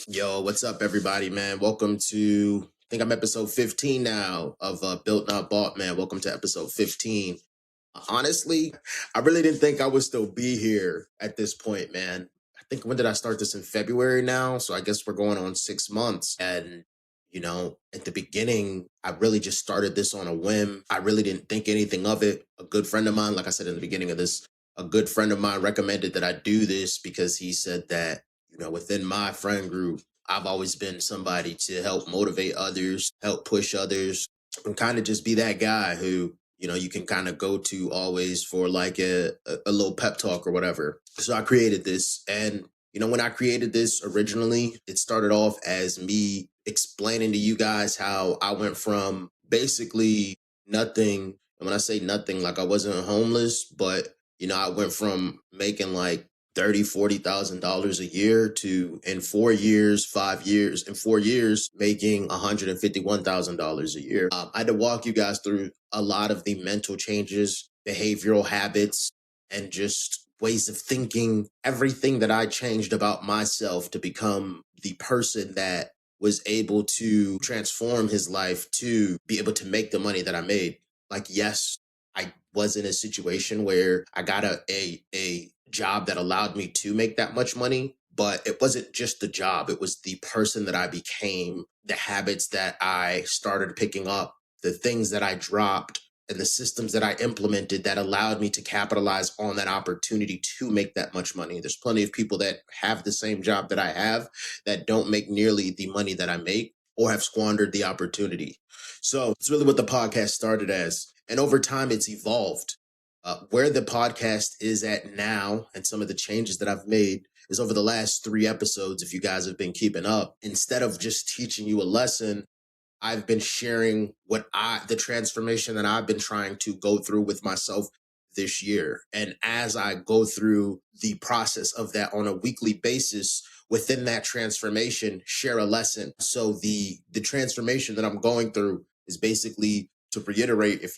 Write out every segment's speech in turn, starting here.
Yo, what's up, everybody, man? Welcome to, I think I'm episode 15 now of Built Not Bought, man. Welcome to episode 15. Honestly, I really didn't think I would still be here at this point, man. I think when did I start this in February now? So I guess we're going on 6 months. And, at the beginning, I really just started this on a whim. I really didn't think anything of it. A good friend of mine, like I said in the beginning of this, a good friend of mine recommended that I do this because he said that, within my friend group, I've always been somebody to help motivate others, help push others, and kind of just be that guy who you can kind of go to always for like a little pep talk or whatever. So I created this. And, when I created this originally, it started off as me explaining to you guys how I went from basically nothing. And when I say nothing, like I wasn't homeless, but, I went from making like 30, $40,000 a year to in 4 years, 5 years, in 4 years, making $151,000 a year. I had to walk you guys through a lot of the mental changes, behavioral habits, and just ways of thinking, everything that I changed about myself to become the person that was able to transform his life to be able to make the money that I made. Like, yes, I was in a situation where I got a job that allowed me to make that much money, but it wasn't just the job. It was the person that I became, the habits that I started picking up, the things that I dropped, and the systems that I implemented that allowed me to capitalize on that opportunity to make that much money. There's plenty of people that have the same job that I have that don't make nearly the money that I make or have squandered the opportunity. So it's really what the podcast started as. And over time, it's evolved. Where the podcast is at now and some of the changes that I've made is over the last 3 episodes. If you guys have been keeping up, instead of just teaching you a lesson, I've been sharing the transformation that I've been trying to go through with myself this year. And as I go through the process of that on a weekly basis, within that transformation, share a lesson. So the transformation that I'm going through is basically, to reiterate, if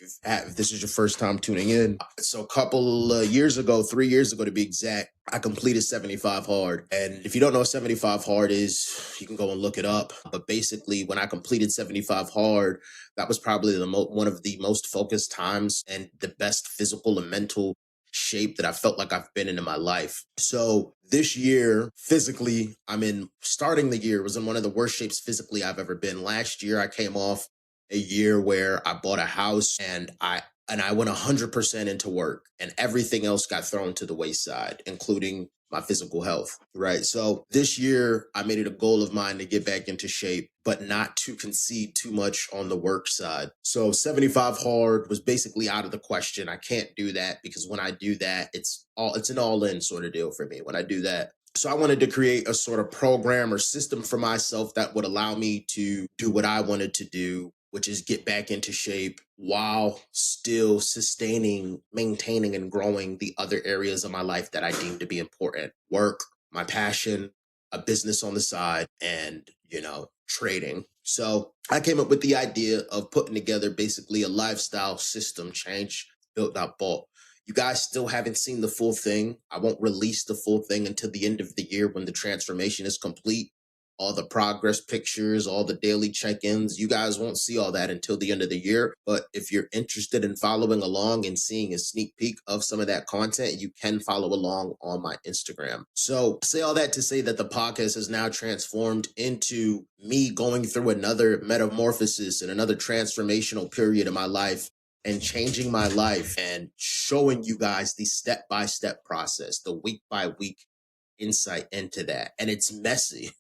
this is your first time tuning in. So a couple years ago, 3 years ago to be exact, I completed 75 hard. And if you don't know what 75 hard is, you can go and look it up. But basically, when I completed 75 hard, that was probably one of the most focused times and the best physical and mental shape that I felt like I've been in my life. So this year, physically, starting the year was in one of the worst shapes physically I've ever been. Last year, I came off a year where I bought a house and I went 100% into work, and everything else got thrown to the wayside, including my physical health, right? So this year I made it a goal of mine to get back into shape, but not to concede too much on the work side. So 75 hard was basically out of the question. I can't do that because when I do that, it's an all-in sort of deal for me when I do that. So I wanted to create a sort of program or system for myself that would allow me to do what I wanted to do, which is get back into shape while still sustaining, maintaining, and growing the other areas of my life that I deem to be important. Work, my passion, a business on the side, and, trading. So I came up with the idea of putting together basically a lifestyle system change, built, not bought. You guys still haven't seen the full thing. I won't release the full thing until the end of the year when the transformation is complete. All the progress pictures, all the daily check-ins. You guys won't see all that until the end of the year. But if you're interested in following along and seeing a sneak peek of some of that content, you can follow along on my Instagram. So I say all that to say that the podcast has now transformed into me going through another metamorphosis and another transformational period in my life and changing my life and showing you guys the step-by-step process, the week-by-week insight into that. And it's messy.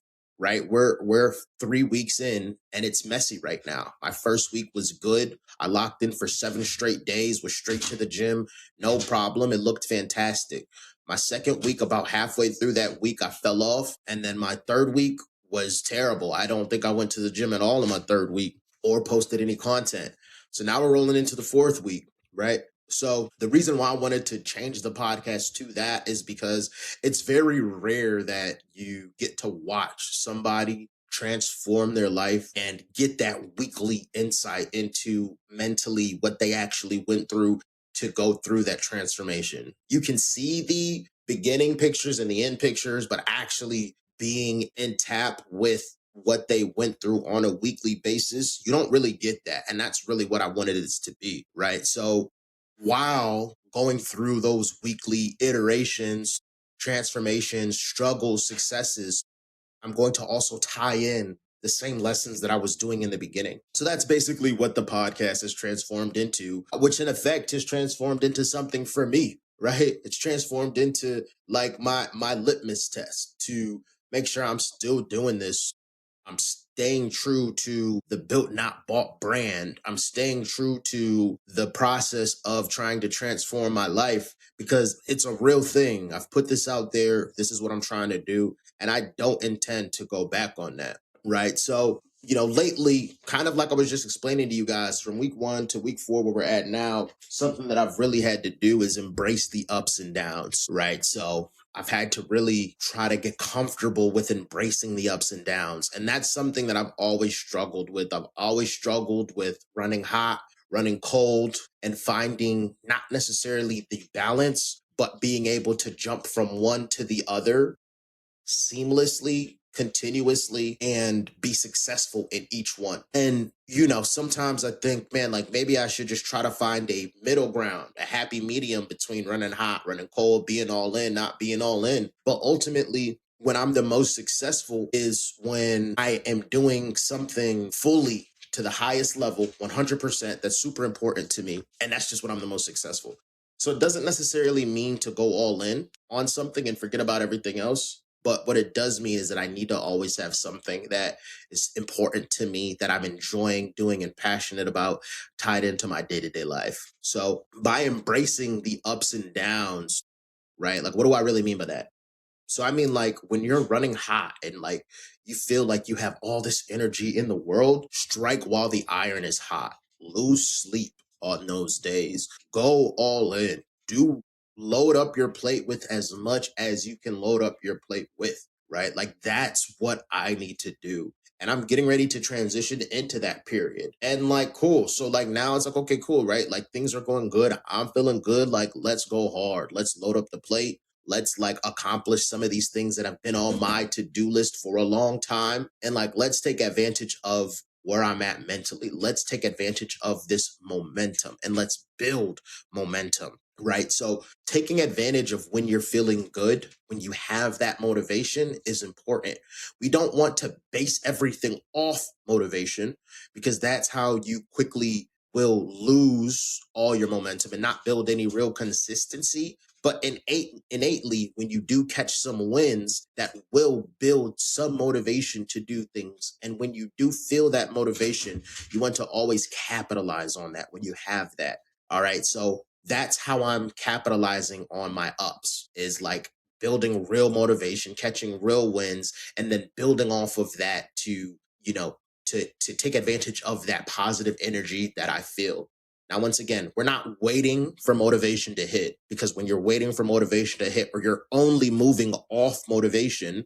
Right? We're 3 weeks in and it's messy right now. My first week was good. I locked in for 7 straight days, was straight to the gym, no problem. It looked fantastic. My second week, about halfway through that week, I fell off. And then my third week was terrible. I don't think I went to the gym at all in my third week or posted any content. So now we're rolling into the fourth week, right? So the reason why I wanted to change the podcast to that is because it's very rare that you get to watch somebody transform their life and get that weekly insight into mentally what they actually went through to go through that transformation. You can see the beginning pictures and the end pictures, but actually being in tap with what they went through on a weekly basis, you don't really get that. And that's really what I wanted it to be, right? So while going through those weekly iterations, transformations, struggles, successes, I'm going to also tie in the same lessons that I was doing in the beginning. So that's basically what the podcast has transformed into, which in effect has transformed into something for me, right? It's transformed into like my litmus test to make sure I'm still doing this. I'm staying true to the built not bought brand. I'm staying true to the process of trying to transform my life because it's a real thing. I've put this out there. This is what I'm trying to do. And I don't intend to go back on that. Right. So, lately, kind of like I was just explaining to you guys from week 1 to week 4, where we're at now, something that I've really had to do is embrace the ups and downs. Right. So I've had to really try to get comfortable with embracing the ups and downs. And that's something that I've always struggled with. I've always struggled with running hot, running cold, and finding not necessarily the balance, but being able to jump from one to the other seamlessly, continuously, and be successful in each one. And, sometimes I think, man, like maybe I should just try to find a middle ground, a happy medium between running hot, running cold, being all in, not being all in. But ultimately, when I'm the most successful is when I am doing something fully to the highest level, 100%. That's super important to me. And that's just when I'm the most successful. So it doesn't necessarily mean to go all in on something and forget about everything else. But what it does mean is that I need to always have something that is important to me, that I'm enjoying doing and passionate about, tied into my day-to-day life. So by embracing the ups and downs, right? Like, what do I really mean by that? So I mean, like when you're running hot and like you feel like you have all this energy in the world, strike while the iron is hot. Lose sleep on those days. Go all in. Do load up your plate with as much as you can load up your plate with, right? Like that's what I need to do. And I'm getting ready to transition into that period. And like, cool. So like now it's like, okay, cool, right? Like things are going good. I'm feeling good. Like, let's go hard. Let's load up the plate. Let's like accomplish some of these things that have been on my to-do list for a long time. And like, let's take advantage of where I'm at mentally. Let's take advantage of this momentum and let's build momentum. Right. So taking advantage of when you're feeling good, when you have that motivation is important. We don't want to base everything off motivation because that's how you quickly will lose all your momentum and not build any real consistency. But innately, when you do catch some wins, that will build some motivation to do things. And when you do feel that motivation, you want to always capitalize on that when you have that. All right. So that's how I'm capitalizing on my ups, is like building real motivation, catching real wins, and then building off of that to, to take advantage of that positive energy that I feel. Now, once again, we're not waiting for motivation to hit, because when you're waiting for motivation to hit or you're only moving off motivation,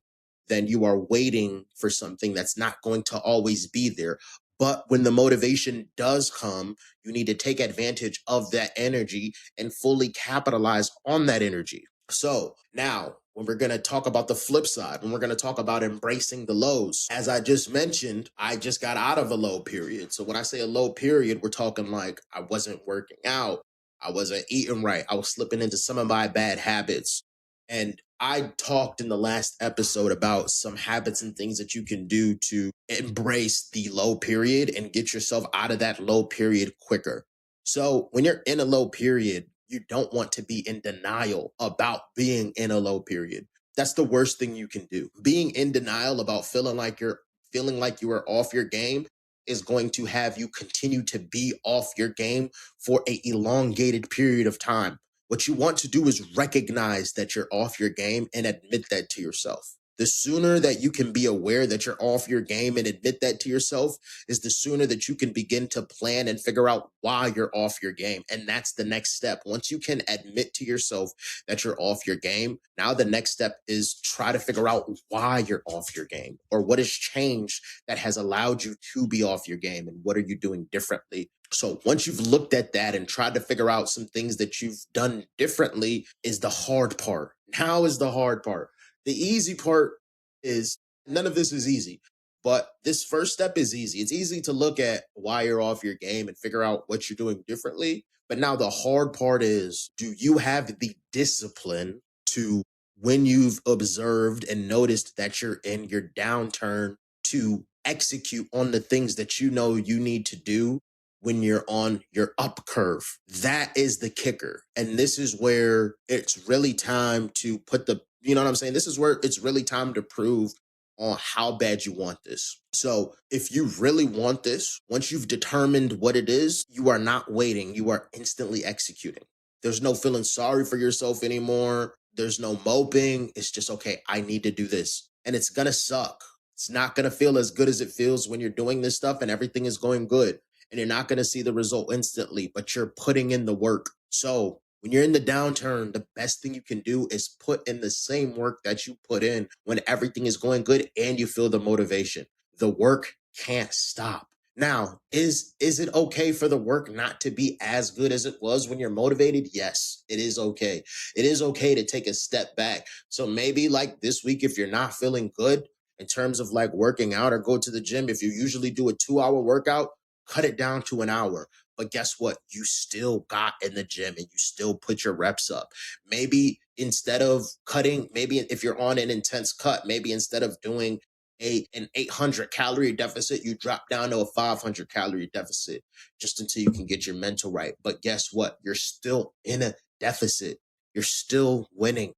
then you are waiting for something that's not going to always be there. But when the motivation does come, you need to take advantage of that energy and fully capitalize on that energy. So now, when we're going to talk about the flip side, when we're going to talk about embracing the lows, as I just mentioned, I just got out of a low period. So when I say a low period, we're talking like I wasn't working out, I wasn't eating right, I was slipping into some of my bad habits. And I talked in the last episode about some habits and things that you can do to embrace the low period and get yourself out of that low period quicker. So when you're in a low period, you don't want to be in denial about being in a low period. That's the worst thing you can do. Being in denial about feeling like you are off your game is going to have you continue to be off your game for a elongated period of time. What you want to do is recognize that you're off your game and admit that to yourself. The sooner that you can be aware that you're off your game and admit that to yourself is the sooner that you can begin to plan and figure out why you're off your game. And that's the next step. Once you can admit to yourself that you're off your game, now the next step is try to figure out why you're off your game, or what has changed that has allowed you to be off your game, and what are you doing differently. So once you've looked at that and tried to figure out some things that you've done differently, is the hard part. Now is the hard part. The easy part is none of this is easy. But this first step is easy. It's easy to look at why you're off your game and figure out what you're doing differently. But now the hard part is, do you have the discipline to, when you've observed and noticed that you're in your downturn, to execute on the things that you know you need to do when you're on your up curve? That is the kicker. And this is where it's really time to put the, you know what I'm saying? This is where it's really time to prove on how bad you want this. So if you really want this, once you've determined what it is, you are not waiting, you are instantly executing. There's no feeling sorry for yourself anymore. There's no moping. It's just, okay, I need to do this. And it's going to suck. It's not going to feel as good as it feels when you're doing this stuff and everything is going good. And you're not going to see the result instantly, but you're putting in the work. So when you're in the downturn, the best thing you can do is put in the same work that you put in when everything is going good and you feel the motivation. The work can't stop. Now, is it okay for the work not to be as good as it was when you're motivated? Yes, it is okay. It is okay to take a step back. So maybe like this week, if you're not feeling good in terms of like working out or go to the gym, if you usually do a 2-hour workout, cut it down to an hour. But guess what? You still got in the gym and you still put your reps up. Maybe instead of cutting, maybe if you're on an intense cut, maybe instead of doing an 800 calorie deficit, you drop down to a 500 calorie deficit just until you can get your mental right. But guess what? You're still in a deficit. You're still winning.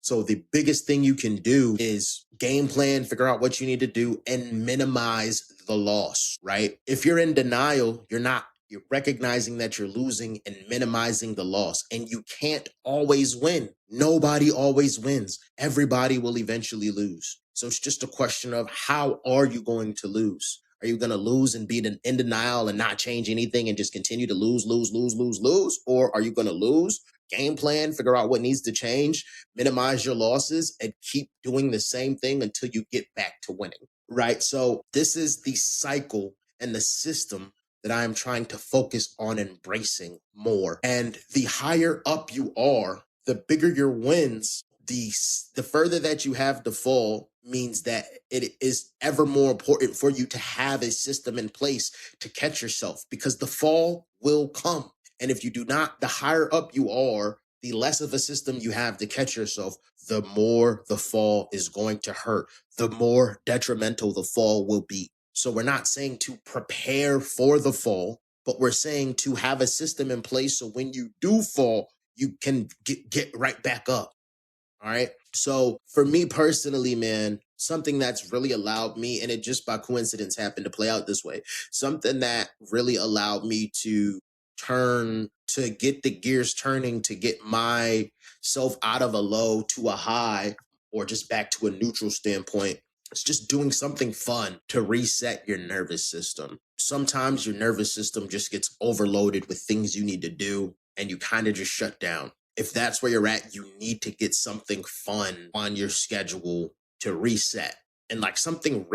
So the biggest thing you can do is game plan, figure out what you need to do, and minimize the loss, right? If you're in denial, you're recognizing that you're losing and minimizing the loss. And you can't always win. Nobody always wins. Everybody will eventually lose. So it's just a question of, how are you going to lose? Are you going to lose and be in denial and not change anything and just continue to lose, lose, lose, lose, lose? Or are you going to lose, game plan, figure out what needs to change, minimize your losses, and keep doing the same thing until you get back to winning, right? So this is the cycle and the system that I am trying to focus on embracing more. And the higher up you are, the bigger your wins, the further that you have to fall means that it is ever more important for you to have a system in place to catch yourself, because the fall will come. And if you do not, the higher up you are, the less of a system you have to catch yourself, the more the fall is going to hurt, the more detrimental the fall will be. So we're not saying to prepare for the fall, but we're saying to have a system in place so when you do fall, you can get right back up. All right. So for me personally, man, something that's really allowed me, and it just by coincidence happened to play out this way, something that really allowed me to get the gears turning, to get myself out of a low to a high or just back to a neutral standpoint. It's just doing something fun to reset your nervous system. Sometimes your nervous system just gets overloaded with things you need to do and you kind of just shut down. If that's where you're at, you need to get something fun on your schedule to reset. And like something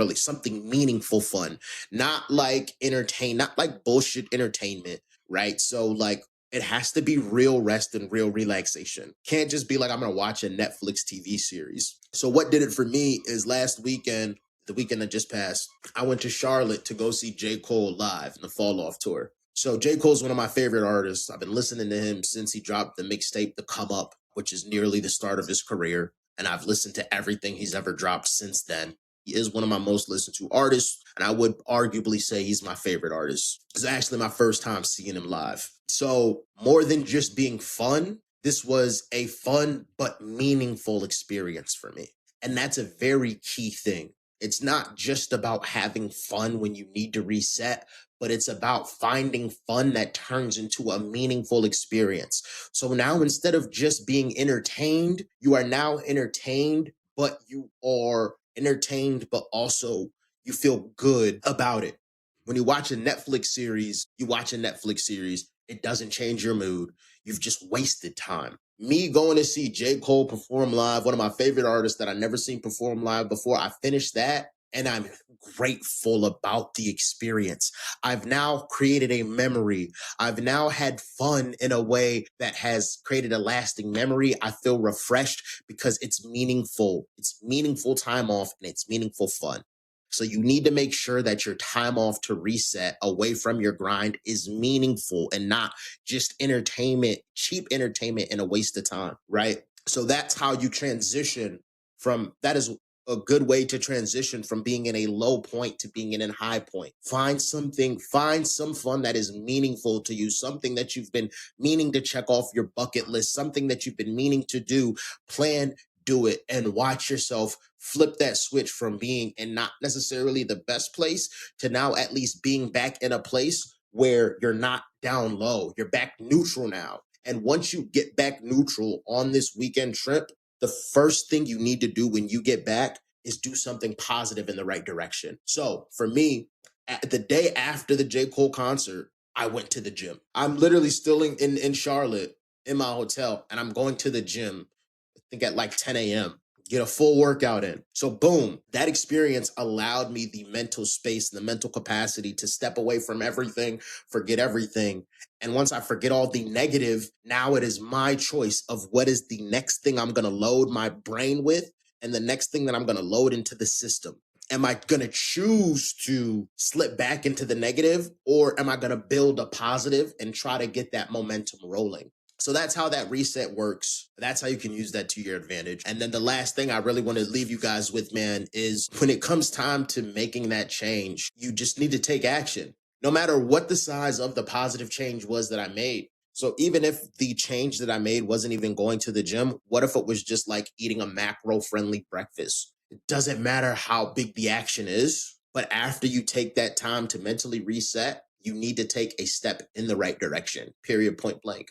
meaningful fun, not like not like bullshit entertainment, right? So like it has to be real rest and real relaxation. Can't just be like, I'm gonna watch a Netflix TV series. So what did it for me is last weekend, the weekend that just passed, I went to Charlotte to go see J. Cole live in the Fall Off tour. So J. Cole's one of my favorite artists. I've been listening to him since he dropped the mixtape The Come Up, which is nearly the start of his career. And I've listened to everything he's ever dropped since then. He is one of my most listened to artists, and I would arguably say he's my favorite artist. It's actually my first time seeing him live. So more than just being fun, this was a fun but meaningful experience for me. And that's a very key thing. It's not just about having fun when you need to reset, but it's about finding fun that turns into a meaningful experience. So now instead of just being entertained, you are now entertained, but you are entertained, but also you feel good about it. When you watch a Netflix series, it doesn't change your mood. You've just wasted time. Me going to see J. Cole perform live, one of my favorite artists that I never seen perform live before, I finished that and I'm grateful about the experience. I've now created a memory. I've now had fun in a way that has created a lasting memory. I feel refreshed because it's meaningful. It's meaningful time off and it's meaningful fun. So you need to make sure that your time off to reset away from your grind is meaningful and not just entertainment, cheap entertainment and a waste of time, right? So that's how you transition from that is a good way to transition from being in a low point to being in a high point. Find some fun that is meaningful to you, something that you've been meaning to check off your bucket list, something that you've been meaning to do, plan, do it, and watch yourself flip that switch from being in not necessarily the best place to now at least being back in a place where you're not down low, you're back neutral now. And once you get back neutral on this weekend trip, the first thing you need to do when you get back is do something positive in the right direction. So for me, the day after the J. Cole concert, I went to the gym. I'm literally still in Charlotte in my hotel, and I'm going to the gym, I think at like 10 a.m., get a full workout in. So boom, that experience allowed me the mental space and the mental capacity to step away from everything, forget everything. And once I forget all the negative, now it is my choice of what is the next thing I'm going to load my brain with and the next thing that I'm going to load into the system. Am I going to choose to slip back into the negative, or am I going to build a positive and try to get that momentum rolling? So that's how that reset works. That's how you can use that to your advantage. And then the last thing I really want to leave you guys with, man, is when it comes time to making that change, you just need to take action. No matter what the size of the positive change was that I made. So even if the change that I made wasn't even going to the gym, what if it was just like eating a macro-friendly breakfast? It doesn't matter how big the action is, but after you take that time to mentally reset, you need to take a step in the right direction, period, point blank.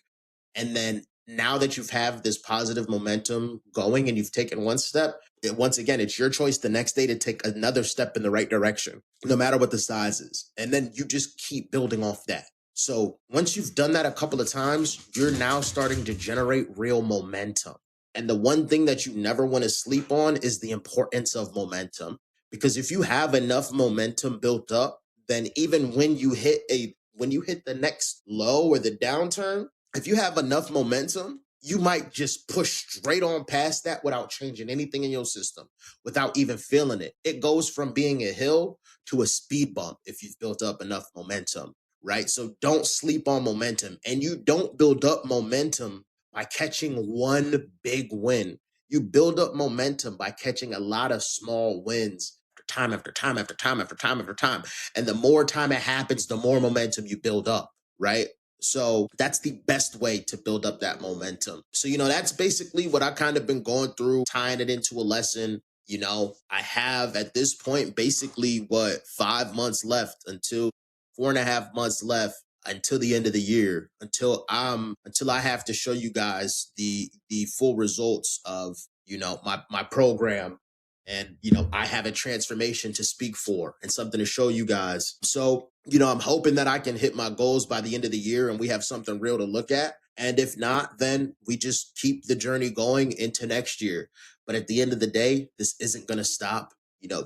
And then now that you've have this positive momentum going and you've taken one step, once again, it's your choice the next day to take another step in the right direction, no matter what the size is. And then you just keep building off that. So once you've done that a couple of times, you're now starting to generate real momentum. And the one thing that you never want to sleep on is the importance of momentum. Because if you have enough momentum built up, then even when you hit the next low or the downturn, if you have enough momentum, you might just push straight on past that without changing anything in your system, without even feeling it. It goes from being a hill to a speed bump if you've built up enough momentum, right? So don't sleep on momentum. And you don't build up momentum by catching one big win. You build up momentum by catching a lot of small wins time after time after time after time after time. And the more time it happens, the more momentum you build up, right? So that's the best way to build up that momentum. So, that's basically what I kind of been going through, tying it into a lesson. I have at this point basically 5 months left until 4.5 months left until the end of the year, until I have to show you guys the full results of, my program. And, I have a transformation to speak for and something to show you guys. So, I'm hoping that I can hit my goals by the end of the year and we have something real to look at. And if not, then we just keep the journey going into next year. But at the end of the day, this isn't going to stop.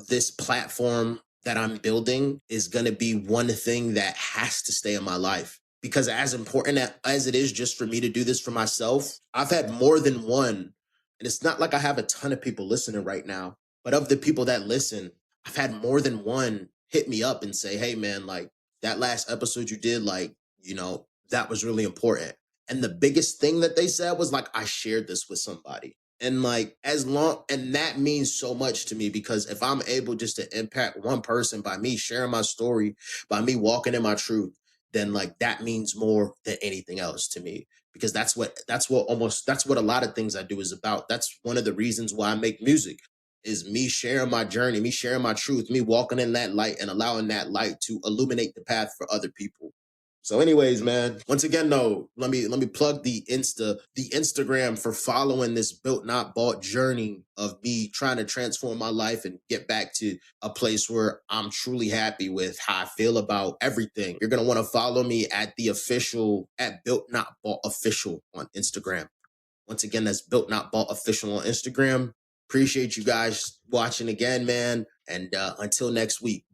This platform that I'm building is going to be one thing that has to stay in my life. Because as important as it is just for me to do this for myself, I've had more than one. And it's not like I have a ton of people listening right now. But of the people that listen, I've had more than one hit me up and say, hey, man, like that last episode you did, like, that was really important. And the biggest thing that they said was like, I shared this with somebody. And like, and that means so much to me because if I'm able just to impact one person by me sharing my story, by me walking in my truth, then like that means more than anything else to me. Because that's what a lot of things I do is about. That's one of the reasons why I make music is me sharing my journey, me sharing my truth, me walking in that light and allowing that light to illuminate the path for other people. So anyways, man, once again, though, let me plug the Instagram for following this built not bought journey of me trying to transform my life and get back to a place where I'm truly happy with how I feel about everything. You're going to want to follow me at built not bought official on Instagram. Once again, that's built not bought official on Instagram. Appreciate you guys watching again, man. And until next week.